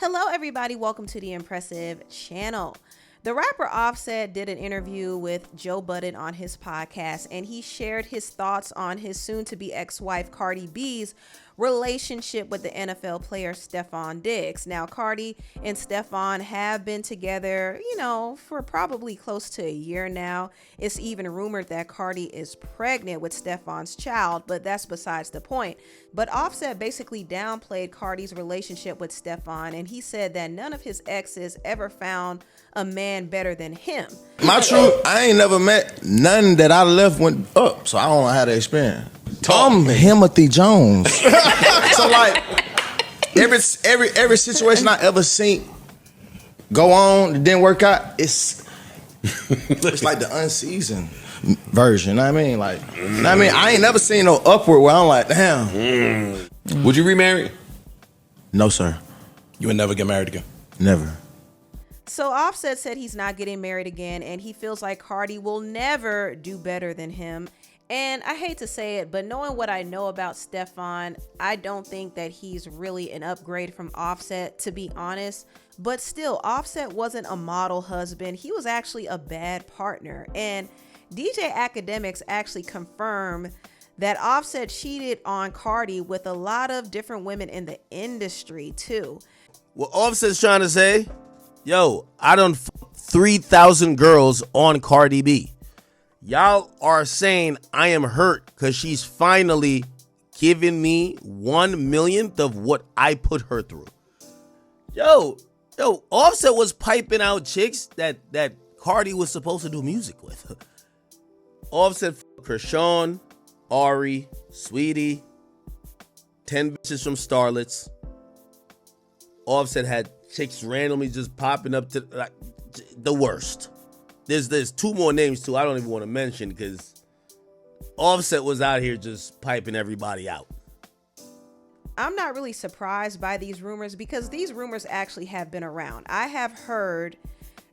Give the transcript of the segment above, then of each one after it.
Hello everybody, welcome to the Empressive channel. The rapper Offset did an interview with Joe Budden on his podcast, and he shared his thoughts on his soon-to-be ex-wife Cardi B's relationship with the NFL player Stefon Diggs. Now, Cardi and Stefon have been together, for probably close to a year now. It's even rumored that Cardi is pregnant with Stefon's child, but that's besides the point. But Offset basically downplayed Cardi's relationship with Stefon, and he said that none of his exes ever found a man better than him. My truth, I ain't never met none that I left went up, so I don't know how to experience. I'm Timothy Jones. So like every situation I ever seen go on that didn't work out, it's like the unseasoned version. I mean, I ain't never seen no upward where I'm like, damn. Would you remarry? No, sir. You would never get married again? Never. So Offset said he's not getting married again, and he feels like Cardi will never do better than him. And I hate to say it, but knowing what I know about Stefon, I don't think that he's really an upgrade from Offset, to be honest. But still, Offset wasn't a model husband. He was actually a bad partner. And DJ Academics actually confirmed that Offset cheated on Cardi with a lot of different women in the industry too. What Offset's trying to say, yo, I done 3,000 girls on Cardi B. Y'all are saying I am hurt because she's finally giving me 1/1,000,000th of what I put her through. Yo, Offset was piping out chicks that Cardi was supposed to do music with. Offset Chrisean, Ari, Saweetie, 10 bitches from Starlets. Offset had chicks randomly just popping up to like the worst. There's two more names too I don't even want to mention because Offset was out here just piping everybody out. I'm not really surprised by these rumors because these rumors actually have been around. I have heard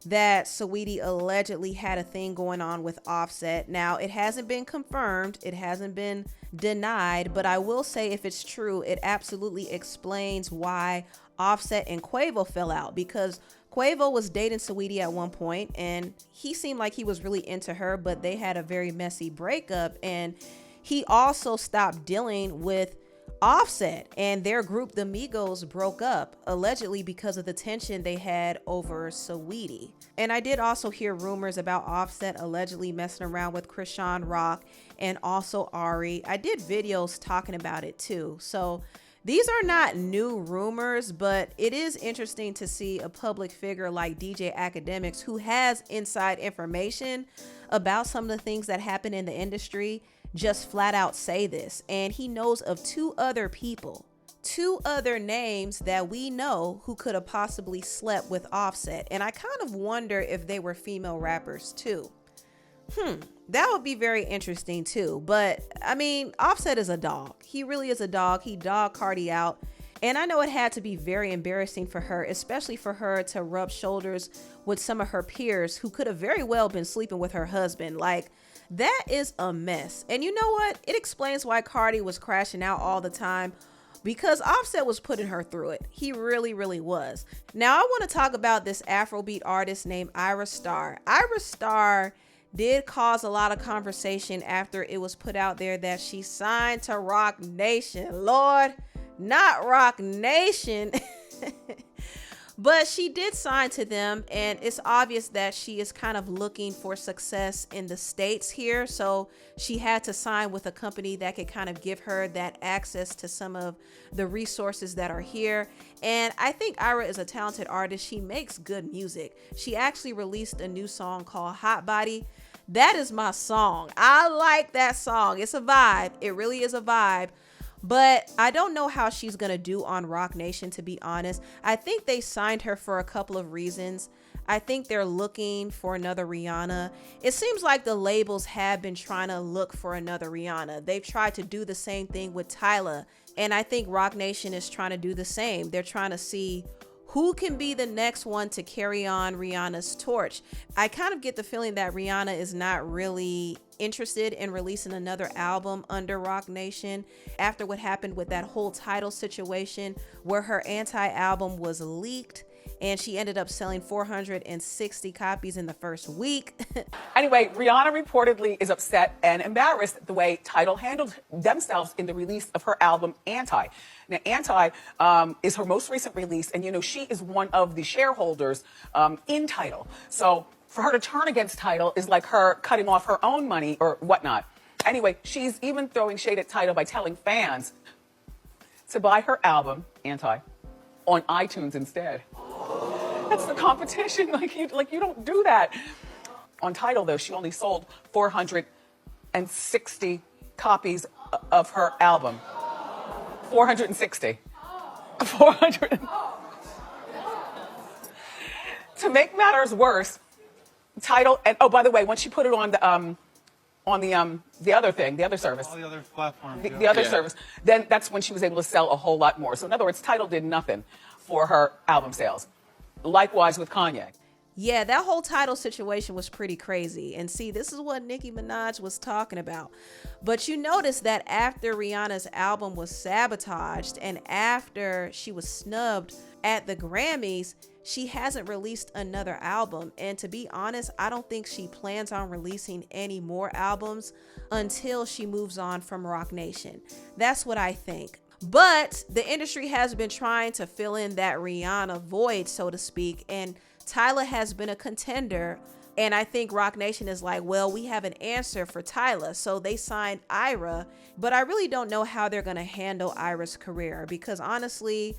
that Saweetie allegedly had a thing going on with Offset. Now, it hasn't been confirmed. It hasn't been denied, but I will say if it's true, it absolutely explains why Offset and Quavo fell out, because Quavo was dating Saweetie at one point and he seemed like he was really into her, but they had a very messy breakup, and he also stopped dealing with Offset, and their group, the Migos, broke up allegedly because of the tension they had over Saweetie. And I did also hear rumors about Offset allegedly messing around with Chrisean, Roc, and also Ari. I did videos talking about it too. So these are not new rumors, but it is interesting to see a public figure like DJ Academics, who has inside information about some of the things that happen in the industry, just flat out say this. And he knows of two other names that we know who could have possibly slept with Offset. And I kind of wonder if they were female rappers too. That would be very interesting too. But I mean, Offset is a dog. He really is a dog. He dogged Cardi out. And I know it had to be very embarrassing for her, especially for her to rub shoulders with some of her peers who could have very well been sleeping with her husband. Like, that is a mess. And you know what? It explains why Cardi was crashing out all the time, because Offset was putting her through it. He really, really was. Now, I want to talk about this Afrobeat artist named Ayra Starr. Ayra Starr did cause a lot of conversation after it was put out there that she signed to Roc Nation. Lord, not Roc Nation. But she did sign to them, and it's obvious that she is kind of looking for success in the States here. So she had to sign with a company that could kind of give her that access to some of the resources that are here. And I think Ayra is a talented artist. She makes good music. She actually released a new song called Hot Body. That is my song. I like that song. It's a vibe. It really is a vibe. But I don't know how she's going to do on Roc Nation, to be honest. I think they signed her for a couple of reasons. I think they're looking for another Rihanna. It seems like the labels have been trying to look for another Rihanna. They've tried to do the same thing with Tyla. And I think Roc Nation is trying to do the same. They're trying to see who can be the next one to carry on Rihanna's torch. I kind of get the feeling that Rihanna is not really interested in releasing another album under Roc Nation after what happened with that whole title situation where her Anti album was leaked and she ended up selling 460 copies in the first week. Anyway, Rihanna reportedly is upset and embarrassed the way Tidal handled themselves in the release of her album Anti. Now, Anti is her most recent release, and you know she is one of the shareholders in Tidal. So for her to turn against Tidal is like her cutting off her own money or whatnot. Anyway, she's even throwing shade at Tidal by telling fans to buy her album Anti on iTunes instead. That's the competition. Like you don't do that. On Tidal, though, she only sold 460 copies of her album. 460. 400. To make matters worse, Tidal, and oh, by the way, once she put it on the other thing, the other service, all the other platforms, the other service, then that's when she was able to sell a whole lot more. So in other words, Tidal did nothing for her album sales. Likewise with Kanye. Yeah, that whole Tidal situation was pretty crazy. And see, this is what Nicki Minaj was talking about. But you notice that after Rihanna's album was sabotaged and after she was snubbed at the Grammys, she hasn't released another album. And to be honest, I don't think she plans on releasing any more albums until she moves on from Roc Nation. That's what I think. But the industry has been trying to fill in that Rihanna void, so to speak, and Tyla has been a contender. And I think Roc Nation is like, well, we have an answer for Tyla. So they signed Ayra, but I really don't know how they're going to handle Ayra's career because honestly,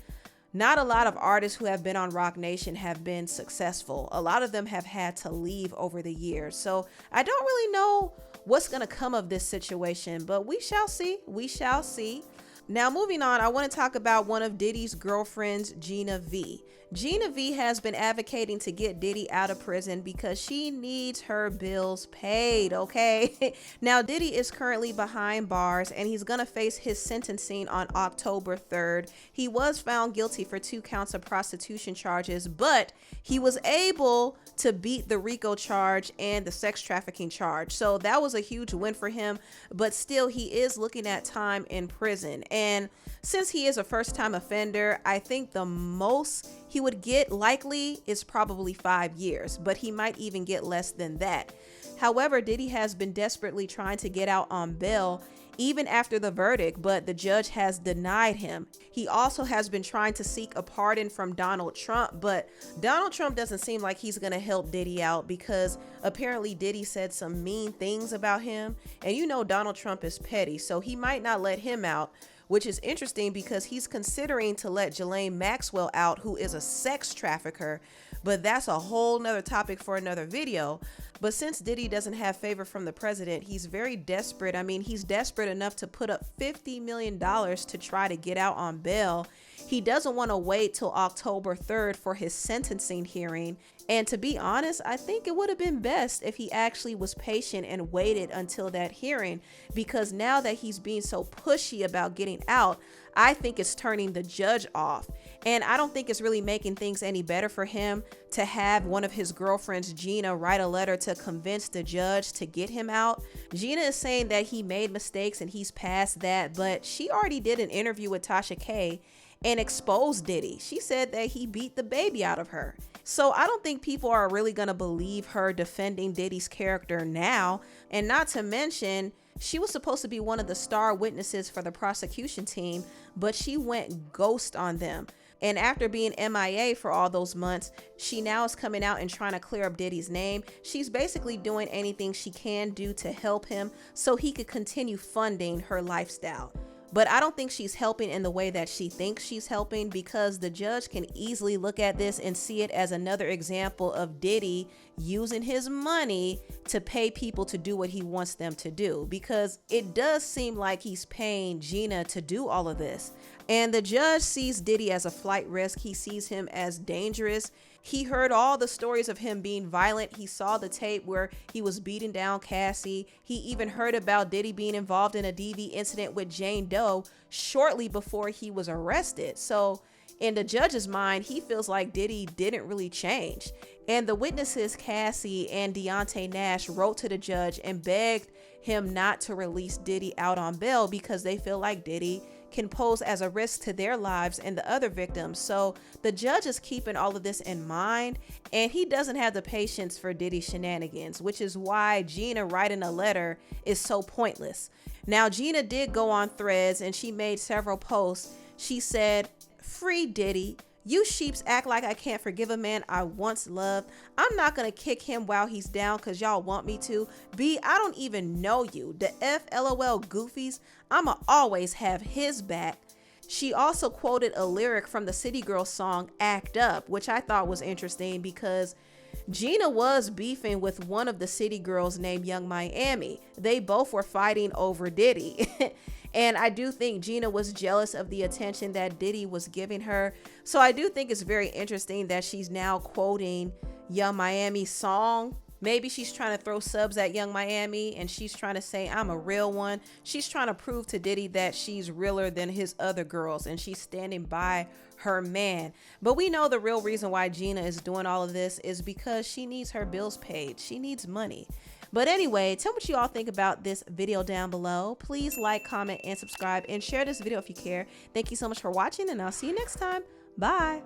not a lot of artists who have been on Roc Nation have been successful. A lot of them have had to leave over the years. So I don't really know what's going to come of this situation, but we shall see. We shall see. Now, moving on, I want to talk about one of Diddy's girlfriends, Gina V. Gina V has been advocating to get Diddy out of prison because she needs her bills paid, okay? Now, Diddy is currently behind bars and he's going to face his sentencing on October 3rd. He was found guilty for 2 counts of prostitution charges, but he was able to beat the RICO charge and the sex trafficking charge. So that was a huge win for him, but still he is looking at time in prison. And since he is a first-time offender, I think the most he would get likely is probably 5 years, but he might even get less than that. However, Diddy has been desperately trying to get out on bail even after the verdict, but the judge has denied him. He also has been trying to seek a pardon from Donald Trump, but Donald Trump doesn't seem like he's going to help Diddy out because apparently Diddy said some mean things about him. And you know Donald Trump is petty, so he might not let him out, which is interesting because he's considering to let Ghislaine Maxwell out, who is a sex trafficker, but that's a whole nother topic for another video. But since Diddy doesn't have favor from the president, he's very desperate. I mean, he's desperate enough to put up $50 million to try to get out on bail. He doesn't want to wait till October 3rd for his sentencing hearing. And to be honest, I think it would have been best if he actually was patient and waited until that hearing, because now that he's being so pushy about getting out, I think it's turning the judge off. And I don't think it's really making things any better for him to have one of his girlfriends, Gina, write a letter to convince the judge to get him out. Gina is saying that he made mistakes and he's past that, but she already did an interview with Tasha K and exposed Diddy. She said that he beat the baby out of her. So I don't think people are really going to believe her defending Diddy's character now. And not to mention, she was supposed to be one of the star witnesses for the prosecution team, but she went ghost on them. And after being MIA for all those months, she now is coming out and trying to clear up Diddy's name. She's basically doing anything she can do to help him so he could continue funding her lifestyle. But I don't think she's helping in the way that she thinks she's helping, because the judge can easily look at this and see it as another example of Diddy using his money to pay people to do what he wants them to do, because it does seem like he's paying Gina to do all of this. And the judge sees Diddy as a flight risk. He sees him as dangerous. He heard all the stories of him being violent. He saw the tape where he was beating down Cassie. He even heard about Diddy being involved in a DV incident with Jane Doe shortly before he was arrested. So in the judge's mind, he feels like Diddy didn't really change. And the witnesses, Cassie and Deontay Nash, wrote to the judge and begged him not to release Diddy out on bail because they feel like Diddy can pose as a risk to their lives and the other victims. So the judge is keeping all of this in mind, and he doesn't have the patience for Diddy shenanigans, which is why Gina writing a letter is so pointless. Now, Gina did go on Threads and she made several posts. She said, "Free Diddy. You sheeps act like I can't forgive a man I once loved. I'm not gonna kick him while he's down because y'all want me to. B, I don't even know you. The FLOL goofies, I'ma always have his back." She also quoted a lyric from the City Girls song Act Up, which I thought was interesting because Gina was beefing with one of the City Girls named Young Miami. They both were fighting over Diddy. And I do think Gina was jealous of the attention that Diddy was giving her. So I do think it's very interesting that she's now quoting Young Miami's song. Maybe she's trying to throw subs at Young Miami and she's trying to say, I'm a real one. She's trying to prove to Diddy that she's realer than his other girls and she's standing by her man. But we know the real reason why Gina is doing all of this is because she needs her bills paid. She needs money. But anyway, tell me what you all think about this video down below. Please like, comment, and subscribe, and share this video if you care. Thank you so much for watching, and I'll see you next time. Bye.